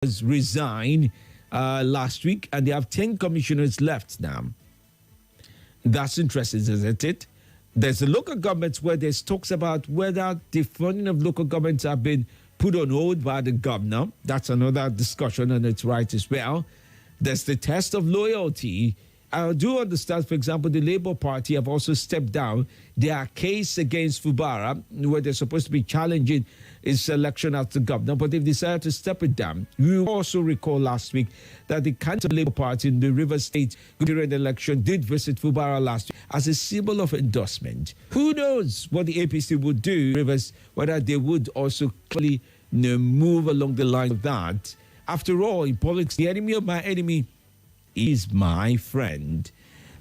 has resigned last week, and they have 10 commissioners left now. That's interesting, isn't it? There's the local governments where there's talks about whether the funding of local governments have been put on hold by the governor. That's another discussion, and it's right as well. There's the test of loyalty. I do understand, for example, the Labour Party have also stepped down their case against Fubara, where they're supposed to be challenging his election as the governor, but they've decided to step it down. You also recall last week that the candidate of the Labour Party in the River State during the election did visit Fubara last week as a symbol of endorsement. Who knows what the APC would do, Rivers, whether they would also clearly move along the line of that. After all, in politics, the enemy of my enemy is my friend.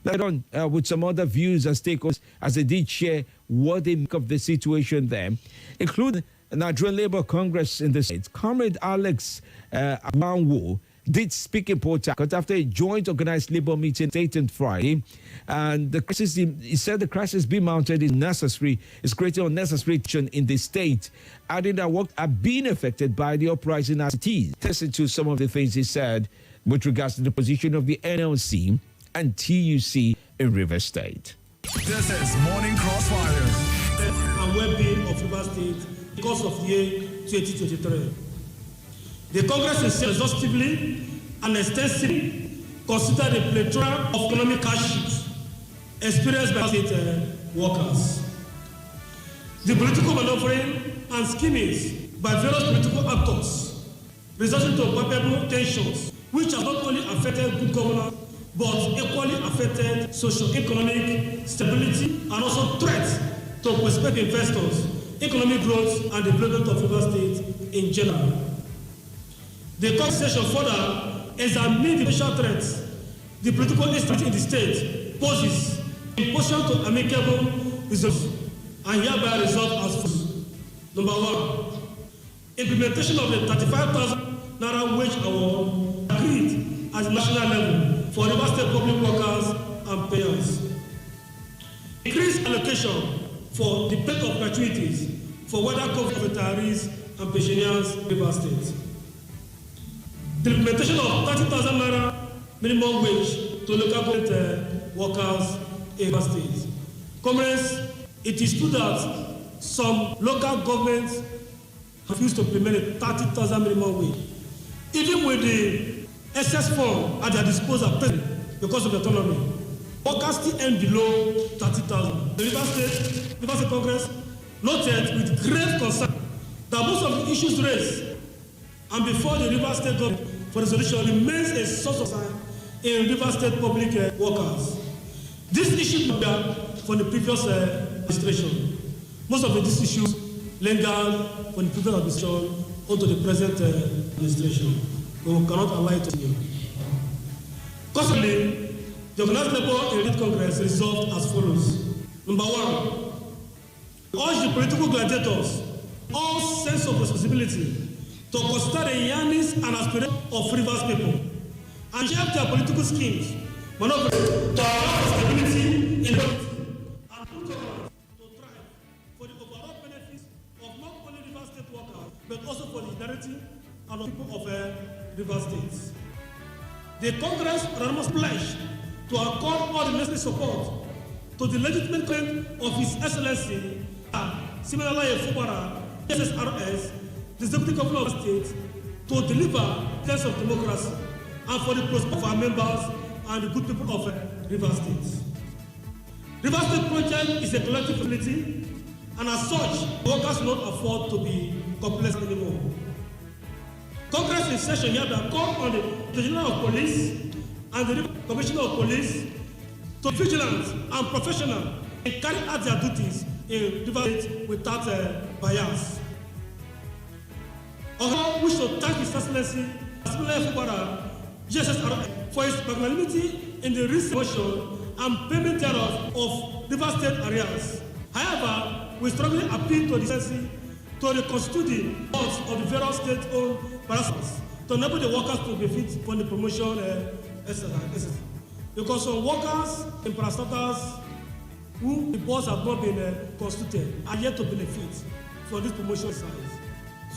Later on, with some other views and stakeholders, as they did share what they make of the situation there, including the Nigerian Labour Congress in the state. Comrade Alex Awanwo did speak in Port Harcourt after a joint organized Labour meeting late on Friday. And the crisis, he said the crisis being mounted is necessary, is creating unnecessary tension in the state, adding that work are being affected by the uprising as it is. Listen to some of the things he said with regards to the position of the NLC and TUC in River State. This is Morning Crossfire. And well-being of River State because of the year 2023. The Congress is exhaustively and extensively considered the plethora of economic hardships experienced by state workers. The political maneuvering and scheming by various political actors resulting to palpable tensions which have not only affected good governance but equally affected socio-economic stability and also threats to prospective investors, economic growth and development of River State in general. The conversation further examines the potential threats the political instability in the state poses in position to amicable results and hereby result as follows. Number one, implementation of the 35,000 Naira wage award agreed at the national level for River State public workers and payers. Increased allocation for the payment of gratuities for weather covered retirees and pensioners in River State. The implementation of 30,000 Naira minimum wage to local government workers in River State. Comrades, it is true that some local governments refuse to implement a 30,000 minimum wage, even with the excess fund at their disposal because of autonomy. Workers still earn below 30,000. The River State Congress noted with great concern that most of the issues raised and before the River State government for resolution remains a source of concern in River State public workers. This issue began from the previous administration. Most of these issues lingered from the previous administration onto the present administration. We cannot allow it to continue. Consequently, the Organized Labour Elite Congress resolved as follows. Number one, urge the political gladiators all sense of responsibility to consider the yearnings and aspirations of Rivers people and shape their political schemes, maneuver to allow stability in the and put governments to thrive for the overall benefits of not only River State workers but also for the narrative and the people of River State. The Congress unanimously pledged to accord all the necessary support to the legitimate claim of His Excellency similarly Fubara, SSRS, the Deputy Governor of the State, to deliver sense of democracy and for the prosperity of our members and the good people of River State. River State project is a collective facility, and as such, workers will not afford to be complex anymore. Congress in session here that called on the General of Police and the Commissioner of Police to be vigilant and professional and carry out their duties in River State without bias. I wish to thank His Excellency GSSR for his magnanimity in the recent motion and payment thereof of River State areas. However, we strongly appeal to the Excellency to reconstitute the boards of the various state-owned parastatals to enable the workers to benefit from the promotion because some workers in parastatals who the boards have not been constituted are yet to benefit from this promotion size.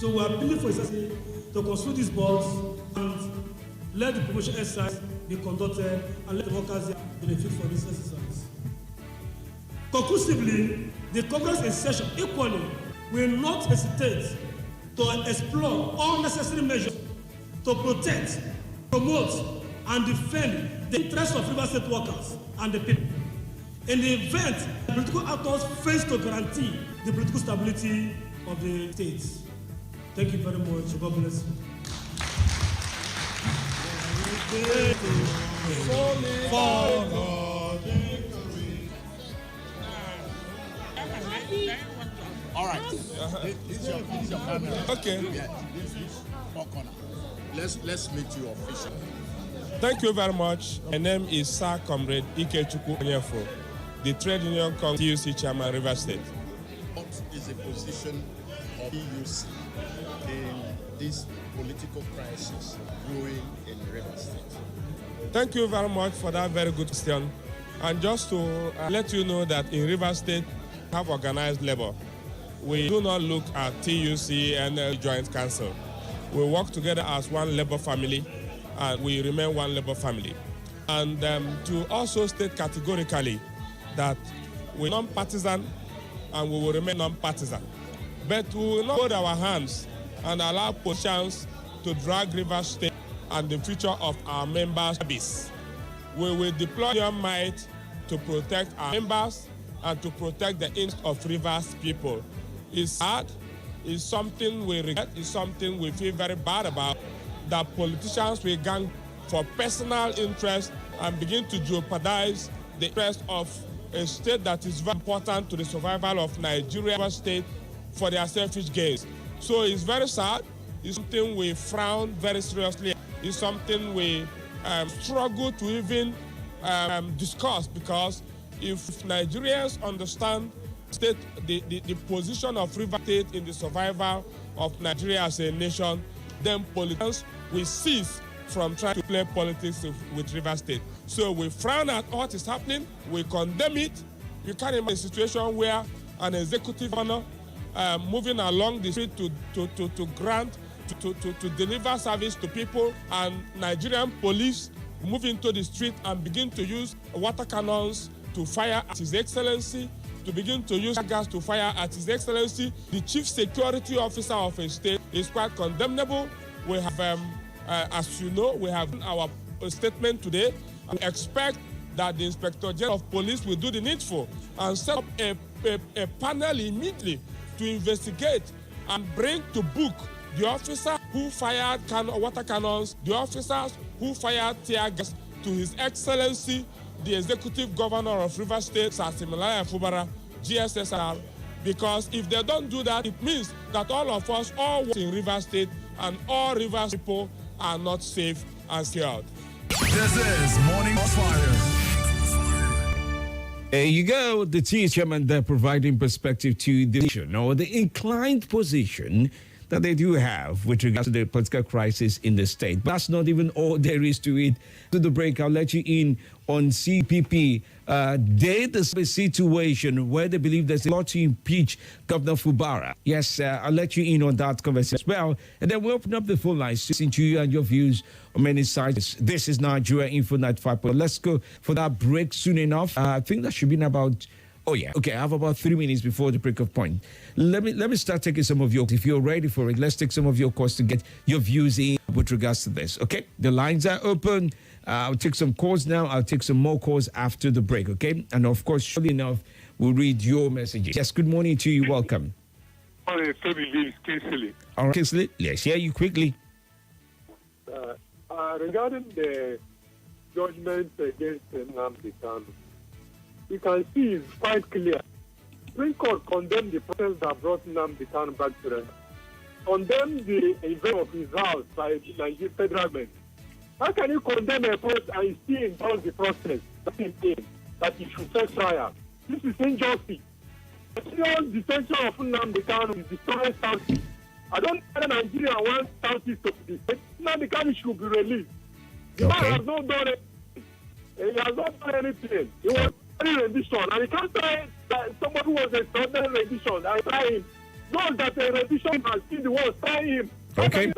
So we are appealing for SSA to construct these boards and let the promotion exercise be conducted and let the workers benefit from this exercise. Conclusively, the Congress in session equally will not hesitate to explore all necessary measures to protect, promote, and defend the interests of River State workers and the people. In the event the political actors fail to guarantee the political stability of the states. Thank you very much. God bless you. All right. This is your camera. Okay. Yeah, this is four corner. Let's meet you officially. Thank you very much. My name is Sir Comrade Ikechukwu Onyefo, the Trade Union Congress TUC Chairman, River State. What is the position of TUC in this political crisis brewing in River State? Thank you very much for that very good question. And just to let you know that in River State, we have organized labor. We do not look at TUC and Joint Council. We work together as one labor family, and we remain one labor family. And to also state categorically that we're non-partisan and we will remain non-partisan. But we will not hold our hands and allow politicians to drag River State and the future of our members' service. We will deploy your might to protect our members and to protect the interests of Rivers people. It's sad, it's something we regret, it's something we feel very bad about, that politicians will gang for personal interest and begin to jeopardize the interest of a state that is very important to the survival of Nigeria state for their selfish gains. So it's very sad, it's something we frown very seriously, it's something we struggle to even discuss, because if Nigerians understand the position of River State in the survival of Nigeria as a nation, then politicians will cease from trying to play politics with River State. So we frown at what is happening, we condemn it. You can't imagine a situation where an executive governor moving along the street to grant, to deliver service to people, and Nigerian police move into the street and begin to use water cannons to fire at His Excellency, to begin to use gas to fire at His Excellency. The chief security officer of a state is quite condemnable. We have, as you know, we have our statement today. We expect that the Inspector General of Police will do the needful and set up a panel immediately to investigate and bring to book the officer who fired water cannons, the officers who fired tear gas to His Excellency, the Executive Governor of River State, Sir Siminalayi Fubara, GSSR, because if they don't do that, it means that all of us all work in River State and all River people are not safe and secured. This is Morning Crossfire. There you go, the TUC chairman there providing perspective to the nation, or the inclined position that they do have with regards to the political crisis in the state. But that's not even all there is to it. To the break, I'll let you in on CPP. The situation where they believe there's a lot to impeach Governor Fubara. Yes, I'll let you in on that conversation as well. And then we'll open up the phone lines to listen to you and your views on many sides. This is Nigeria Info 95. Let's go for that break soon enough. I think that should be in about... Oh, yeah. Okay, I have about 3 minutes before the break of point. Let me start taking some of your... If you're ready for it, let's take some of your calls to get your views in with regards to this. Okay? The lines are open. I'll take some calls now. I'll take some more calls after the break, okay? And, of course, surely enough, we'll read your messages. Yes, good morning to you. Welcome. Morning, Femi, Kingsley. All right, Kingsley, let's hear you quickly. Regarding the judgment against Nnamdi Kanu, you can see it's quite clear. Supreme Court condemned the process that brought Nnamdi Kanu back to them. Condemned the event of his house by the Nigerian federal government. How can you condemn a process and still indulge the process that he should face trial? This is injustice. The continual detention of Nnamdi Kanu is destroying Southeast. I don't know whether Nigeria wants Southeast to be distinct. Nnamdi Kanu should be released. The man has not done anything. He has not done anything. He was rendition, and you can't say that somebody who was a extraordinary rendition and try him. Those that the revision has been the ones trying him. Okay.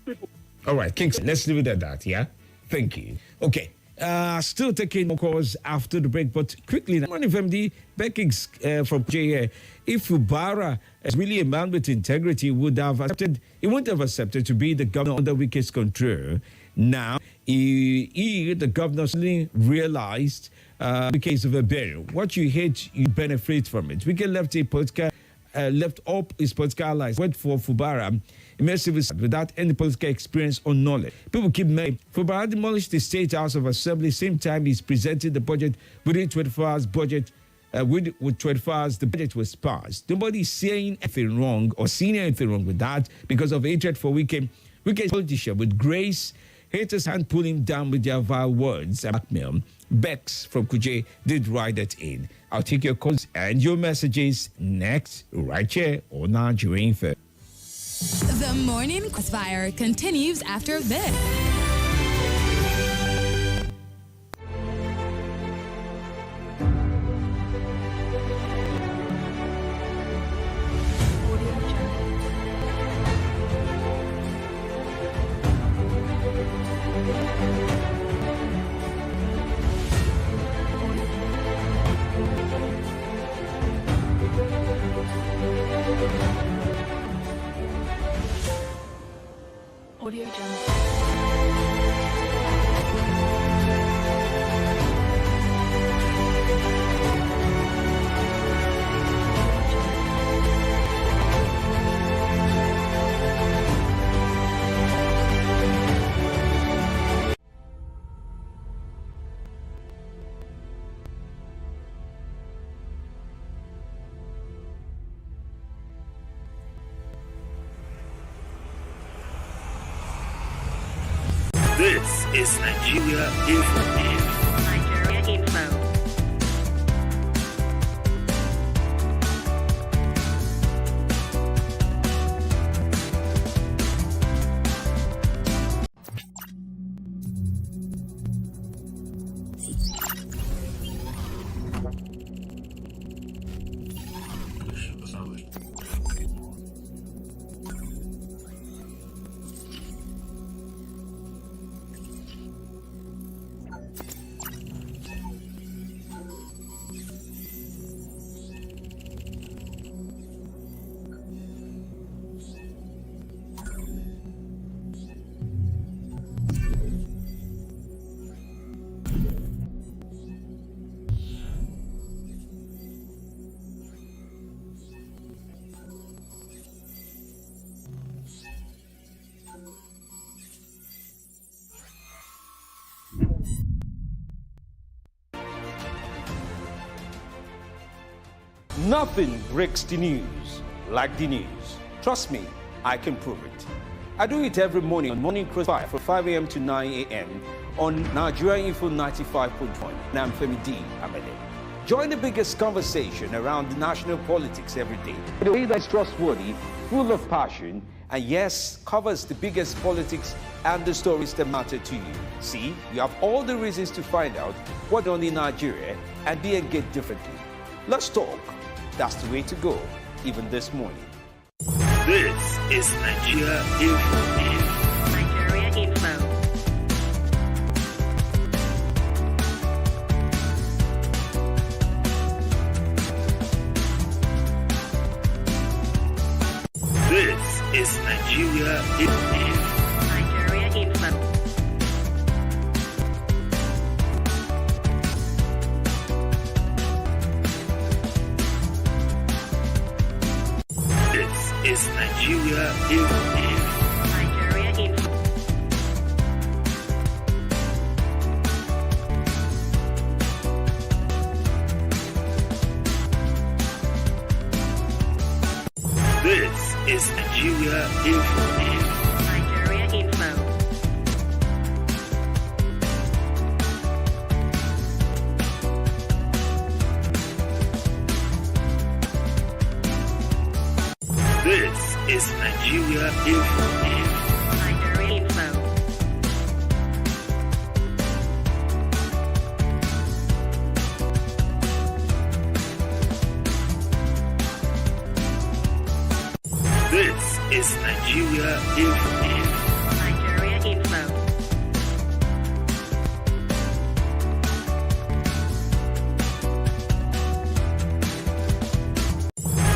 People. All right, Kingston, let's leave it at that, yeah? Thank you. Okay. Still taking more calls after the break, but quickly, morning from the Beckings from JA. If Fubara is really a man with integrity, he wouldn't have accepted to be the governor under Wike's control. Now, the governor suddenly realized the case of a bill. What you hate, you benefit from it. Wike left up his political allies, went for Fubara, immersive without any political experience or knowledge. People keep saying Fubara demolished the State House of Assembly, same time he's presented the budget within 24 hours budget. With 24 hours, the budget was passed. Nobody's saying anything wrong or seeing anything wrong with that because of hatred for Wike's politician with grace. Haters hand pull him down with their vile words and blackmail. Bex from Kuje did write that in. I'll take your calls and your messages next, right here on Nigeria Info. The morning Crossfire continues after this. Audio Jungle. This is Nigeria Info. Nigeria Info. Nothing breaks the news like the news. Trust me, I can prove it. I do it every morning on Morning Crossfire from 5 a.m. to 9 a.m. on Nigeria Info 95.1. And I'm Femi D. Amede. Join the biggest conversation around the national politics every day. In a way that's trustworthy, full of passion, and yes, covers the biggest politics and the stories that matter to you. See, you have all the reasons to find out what's on in Nigeria and be engaged differently. Let's talk. That's the way to go, even this morning. This is Nigeria Info. Nigeria Info. This is Nigeria Info. Nigeria Info. This is Nigeria Info. Nigeria Info. This is Nigeria Info. Nigeria Info. This is Nigeria Info. Nigeria Info. Nigeria Info. Nigeria Info.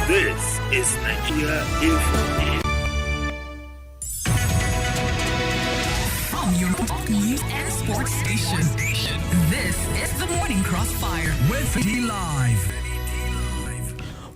This is Nigeria Info. From your news and sports station. This is the Morning Crossfire with D Live.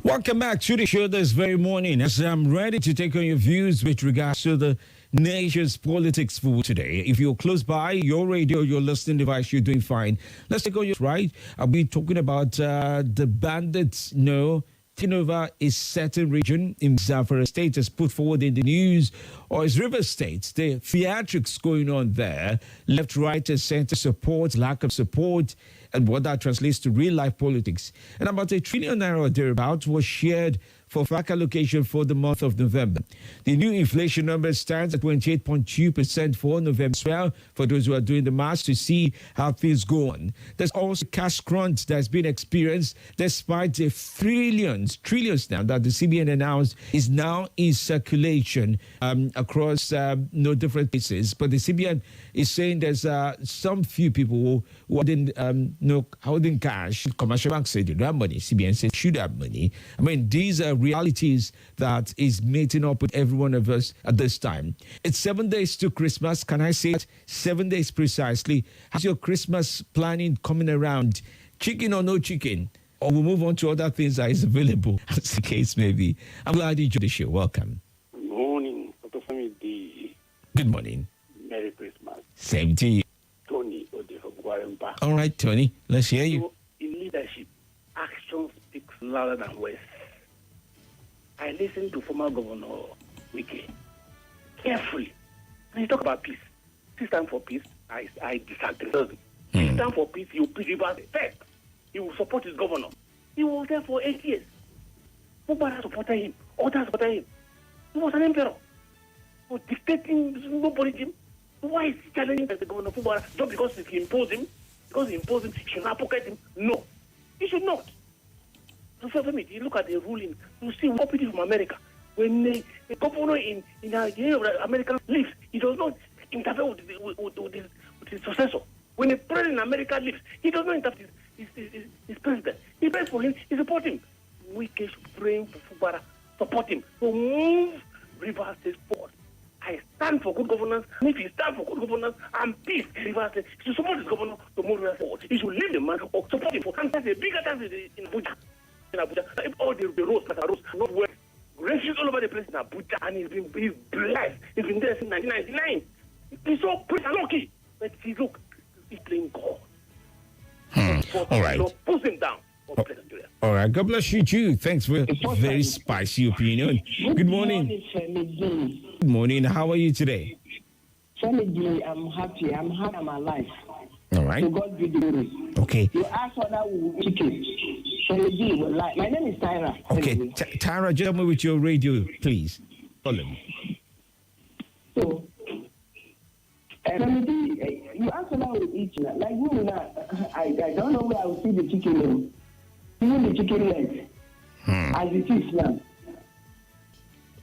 Welcome back to the show this very morning as I'm ready to take on your views with regards to the nation's politics for today. If you're close by your radio, your listening device, you're doing fine. Let's take on your right. I'll be talking about the bandits, taking over a certain region in Zamfara State as put forward in the news, or as River State, the theatrics going on there, left, right, and center support, lack of support, and what that translates to real-life politics. And about ₦1 trillion or thereabouts was shared for FAC allocation for the month of November. The new inflation number stands at 28.2% for November as well, for those who are doing the math to see how things go on. There's also cash crunch that's been experienced despite the trillions now that the CBN announced is now in circulation across different places. But the CBN is saying there's some few people who didn't holding cash. Commercial banks say they don't have money. CBN says should have money. I mean, these are realities that is meeting up with every one of us at this time. It's 7 days to Christmas. Can I say it? 7 days precisely. How's your Christmas planning coming around? Chicken or no chicken? Or we'll move on to other things that is available, as the case may be. I'm glad you enjoyed the show. Welcome. Good morning, Dr. Femi D. Good morning. Merry Christmas. Same to you. Tony Ode from Guaremba. All right, Tony. Let's hear you. In leadership, action speaks louder than words. I listened to former Governor Wike carefully. And he talked about peace. He stands for peace. I disagree. He stands for peace. He will put Rivers first. He will support his governor. He was there for 8 years. Nobody supported him. Others supported him. He was an emperor. He was dictating, nobody him. Why is he challenging the governor Fubara just because he imposed him? Because he imposed him, he should not pocket him? No. He should not. So for me, you look at the ruling, you see what people from America. When the governor in America leaves, he does not interfere with his successor. When the president in America leaves, he does not interfere with his president. He prays for him, he supports him. We should pray for Fubara, support him. So move Rivers State forward. I stand for good governance, and if he stands for good governance and peace, Rivers State should support his governor to move Rivers forward. He should leave the man or support him for cancer, a bigger tax in Abuja. In Abuja, if all the roads that are not work, refugees all over the place in Abuja, and he's blessed. He's been there since 1999. He's so pretty and lucky. But see, look, he's playing God. All right. So push him down. All right. God bless you, too. Thanks for a very spicy opinion. Good morning. Good morning. How are you today? Femi, I'm happy. I'm alive. All right. So God be the glory. Okay. You ask whether we will chicken. Femi will lie. My name is Tyra. Okay. Anyway. Tyra, tell me with your radio, please. Follow me. So, Femi, you ask whether we will eat. Like you now, I don't know where I will see the chicken. Even the chicken leg. As it is now.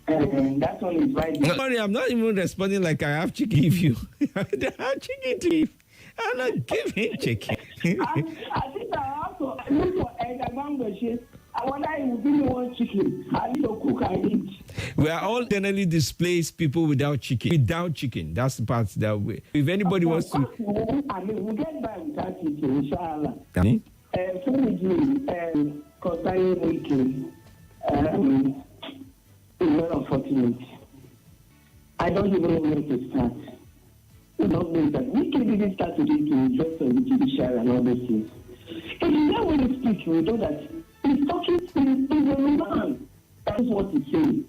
And that one is right there. Sorry, I'm not even responding like I have to give you. I have chicken to give. I'm not giving chicken. I think I have to look for egg and mango shit. I wonder if you really want chicken. I need to cook and eat. We are all generally displaced people without chicken. Without chicken. That's the part that we. If anybody wants to. I mean, we'll get by without chicken, inshallah. Concerning weekend, it's very unfortunate. I don't even know where to start. We don't know that we can even start today to invest on the judiciary and all those things. If you hear when he speaks, we know that he's talking to a man. That's what he's saying.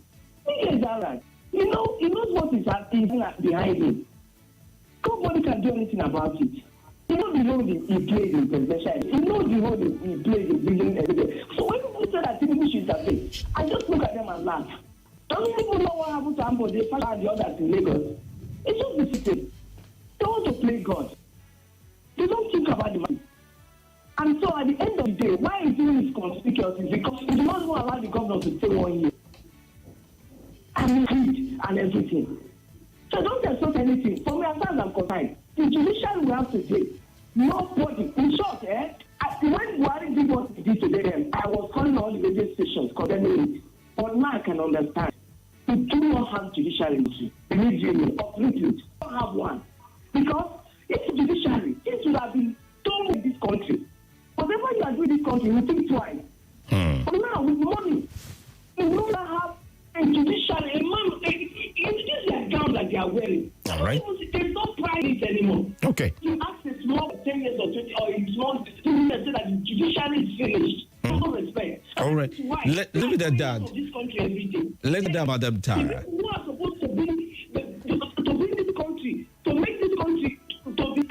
He is Arab. He knows what is happening behind him. Nobody can do anything about it. He knows the role he played in presidential. He knows the role he played in building everything. So when people say that Tinubu should intervene, I just look at them and laugh. Don't people know what happened to Ambo? They found out the others in Lagos. It's just the system. They want to play God. They don't think about the money. And so at the end of the day, why is doing this conspicuous is because he does not allow the governor to stay 1 year. And and everything. So don't expect anything. For me, as far as I'm concerned, the judiciary will have to say, nobody, in short, when Buhari did what he did today, I was calling all the radio stations condemning it. But now I can understand. We do not have judiciary. Believe you, uproot it. We don't have one. Because if the judiciary, it should have been done in this country. Whatever you are doing in this country, you think twice. But now, with money, you do not have a judiciary, a man, it's their gown that they are wearing. All right. There's no pride in it anymore. Okay. You ask a small 10 years or 20 or a small 15 years that the judiciary is finished. No respect. All right. Let me that down. This country every day. Let that, Madam Tara. Who are supposed to bring this country, to make this country to be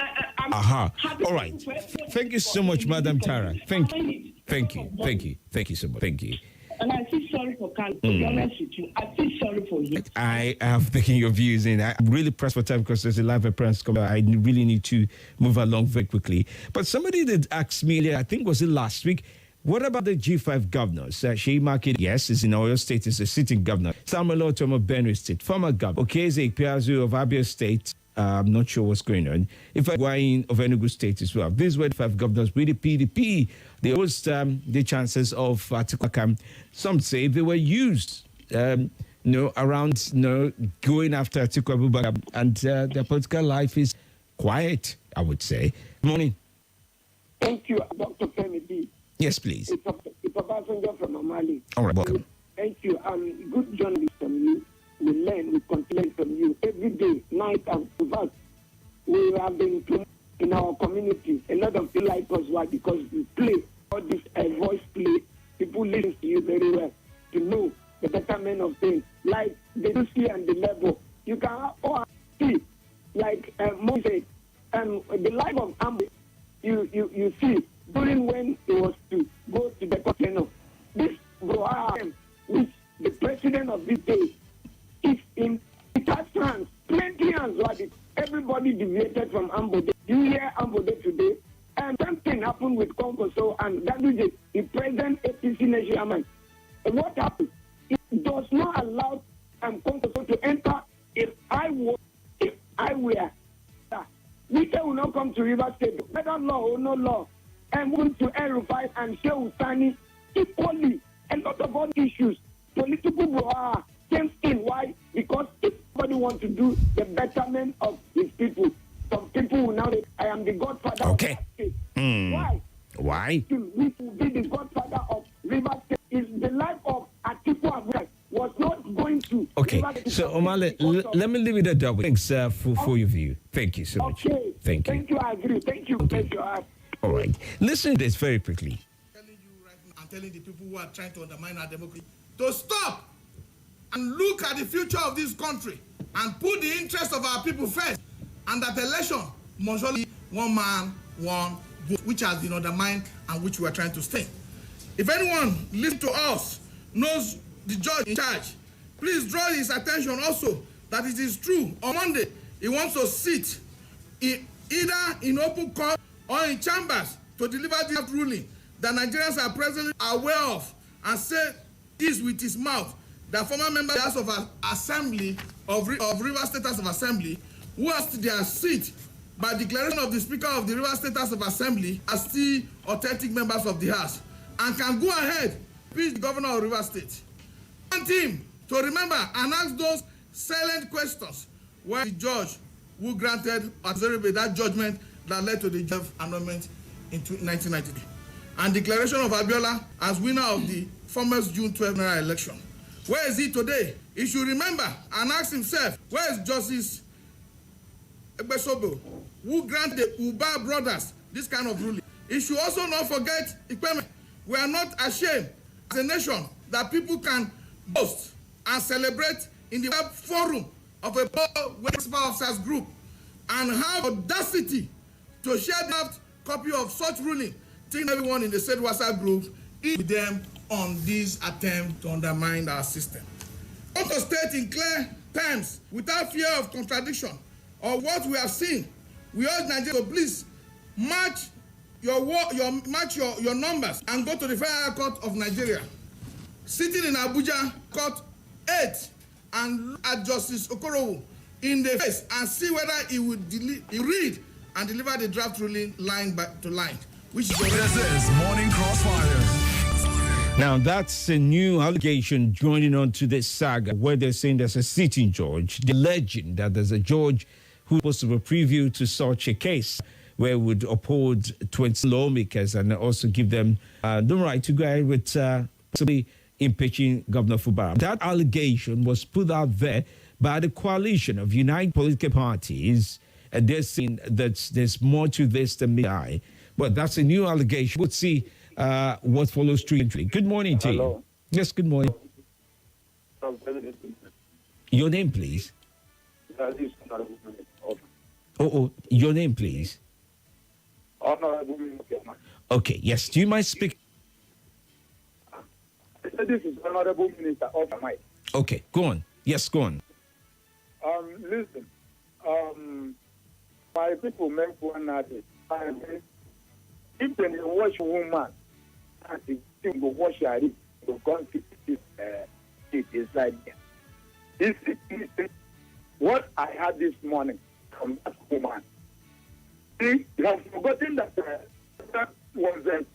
All right. Thank you so much, Madam Tara. Thank you so much. Thank you. And I feel sorry for Carl. To be honest with you, I feel sorry for you. I have taken your views in. I'm really pressed for time because there's a live appearance coming. I really need to move along very quickly. But somebody did ask me, I think was it last week, what about the G5 governors? Sheyi Makinde, yes, is in Oyo State, is a sitting governor. Samuel Ortom of Benue State, former governor. Okeze Ikpeazu of Abia State, I'm not sure what's going on. If I'm going of Enugu State as well. These were the 5 governors with the PDP. They host the chances of Atiku. Some say they were used, around, going after Atiku Abubakar, and their political life is quiet, I would say. Good morning. Thank you, Dr. Femi B. Yes, please. It's a passenger from Amali. All right, welcome. Thank you. Good journalist from you. We learn, we complain from you every day, night and night. We have been in our community. A lot of people like us. Why? Because we play all this voice play. People listen to you very well to know the betterment of things. Like the UC and the level. You can see, like Mo said, the life of Ambo, you see, during when he was to go to the continent, this Buhari, which the president of this day, is in Peter's hands, plenty hands. Everybody deviated from Ambode. You hear Ambode today, and something happened with Konkoso and Ganduje, the present APC national. What happened? It does not allow Konkoso to enter. If I were, we will not come to River State. Whether law or no law, and move to El-Rufai and Shehu Sani equally. A lot of other issues. Political Buhari came in. Why? Because everybody wants to do the betterment of his people. Some people will now say, I am the godfather of River State. Why? Why? We will be the godfather of River State. Is the life of Atiku Abubakar was not going to. Okay, so Omale, let me leave it at that. Thanks for your view. Thank you so much. Okay. Thank you. Thank you, I agree. Thank you. Okay. Thank you. All right. Listen to this very quickly. I'm telling the people who are trying to undermine our democracy to stop and look at the future of this country and put the interests of our people first, and that election must only one man, one vote, which has been undermined and which we are trying to stay. If anyone listening to us knows the judge in charge, please draw his attention also that it is true. On Monday, he wants to sit either in open court or in chambers to deliver the ruling that Nigerians are presently aware of, and say this with his mouth that former members of the Assembly of River State House of Assembly who lost their seat by declaration of the Speaker of the River State House of Assembly are still authentic members of the House and can go ahead with the Governor of River State. I want him to remember and ask those silent questions where the judge who granted that judgment that led to the Jeff annulment in 1993 and declaration of Abiola as winner of the former June 12 general election. Where is he today? He should remember and ask himself, where is Justice Egbesobo, who granted the Uba brothers this kind of ruling? He should also not forget Ikpeme. We are not ashamed as a nation that people can boast and celebrate in the forum of a principal officers group and have audacity to share the copy of such ruling, taking everyone in the said WhatsApp group with them on this attempt to undermine our system. I want to state in clear terms, without fear of contradiction, or what we have seen, we urge Nigeria to please match your numbers and go to the Federal Court of Nigeria. Sitting in Abuja, Court 8 and look at Justice Okorowo in the face and see whether he will read and deliver the draft ruling line to line. Which is This is Morning Crossfire. Now, that's a new allegation joining on to this saga where they're saying there's a sitting judge, the legend that there's a judge who's supposed to be preview to such a case where would uphold 20 lawmakers and also give them the right to go ahead with possibly impeaching Governor Fubara. That allegation was put out there by the coalition of united political parties, and they're saying that there's more to this than me. But that's a new allegation. We'll see what follows through. Good morning, team. Hello. Yes, good morning. Your name, please. Your name, please. Okay, yes. Do you mind speaking? This is Honorable Minister of Mike. Okay, go on. Yes, go on. Listen, my people make one adage. If they wash woman, and the thing go wash her, go come to this inside there. This what I had this morning from that woman. See, you have forgotten that that was a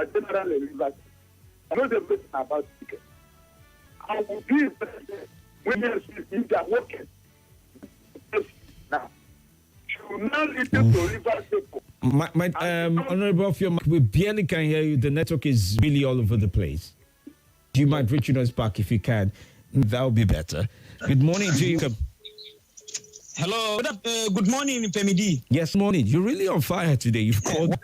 general university. I know the best about speaking. I will be when they are working. Now, should now listen to River people. My Honorable, we barely can hear you. The network is really all over the place. Do you mind reaching us back if you can? That would be better. Good morning to you. Hello. Good morning, Femi D. Yes, morning. You're really on fire today. You've called.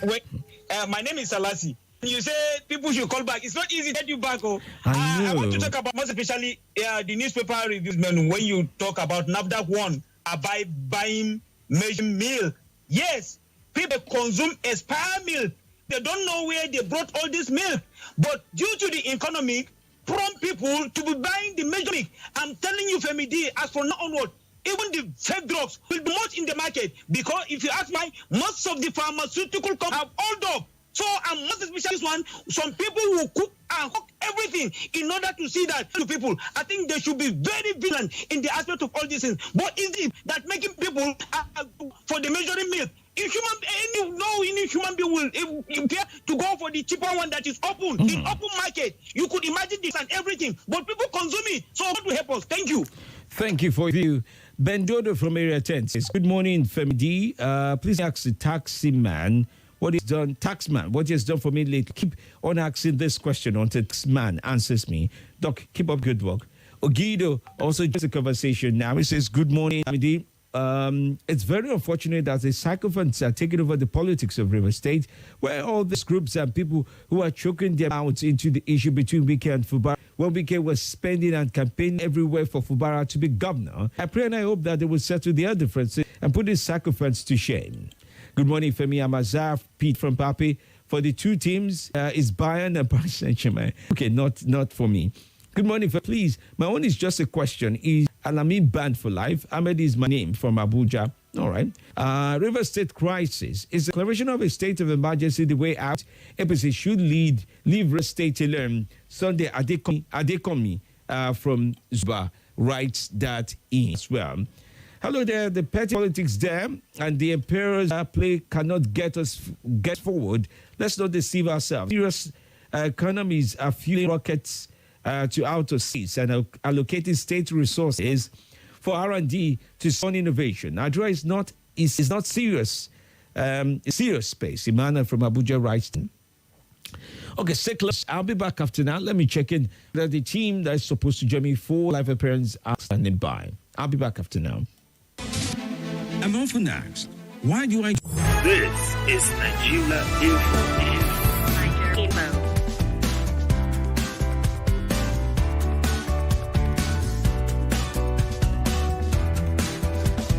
My name is Salasi. You say people should call back. It's not easy to get you back. I want to talk about, most especially, the newspaper reviews, man, when you talk about NAFDAC 1, buying measuring milk. Yes, people consume expired milk. They don't know where they brought all this milk. But due to the economy, prompt people to be buying the measured milk. I'm telling you, Femi D, as from now onward, even the fake drugs will be much in the market. Because if you ask me, most of the pharmaceutical companies have all up. So, and most especially this one, some people will cook and cook everything in order to see that to people. I think they should be very vigilant in the aspect of all these things. But is it that making people for the measuring milk? If any human being will care to go for the cheaper one that is open in open market, you could imagine this and everything. But people consume it. So, what will help us? Thank you. Thank you for you. Ben Dodo from Area 10 says, good morning, Femi D. Please ask the taxi man what he's done, taxman, what he has done for me lately. Keep on asking this question until taxman answers me. Doc, keep up good work. Ogido also just a conversation now. He says, good morning, Femi D. It's very unfortunate that the sycophants are taking over the politics of River State, where all these groups and people who are choking their mouths into the issue between Wike and Fubara, when Wike was spending and campaigning everywhere for Fubara to be governor. I pray and I hope that they will settle their differences and put these sycophants to shame. Good morning, Femi. Amazaf, Pete from Papi. For the two teams, is Bayern and Paris Saint-Germain. Okay, not for me. Good morning, please. My own is just a question. Is Alamin banned for life? Ahmed is my name from Abuja. All right. River State crisis. Is the declaration of a state of emergency the way out? APC should leave River State alone. Sunday Adekomi from Zuba writes that in as well. Hello there, the petty politics there and the emperor's play cannot get forward. Let's not deceive ourselves. Serious economies are fueling rockets to outer seas and allocating state resources for R&D to fund innovation. Nigeria is not serious. Serious space. Emmanuel from Abuja writes. Okay, stay close. I'll be back after now. Let me check in that the team that is supposed to join me for live appearance are standing by. I'll be back after now. I'm often asked, why do I... This is Nigeria Info.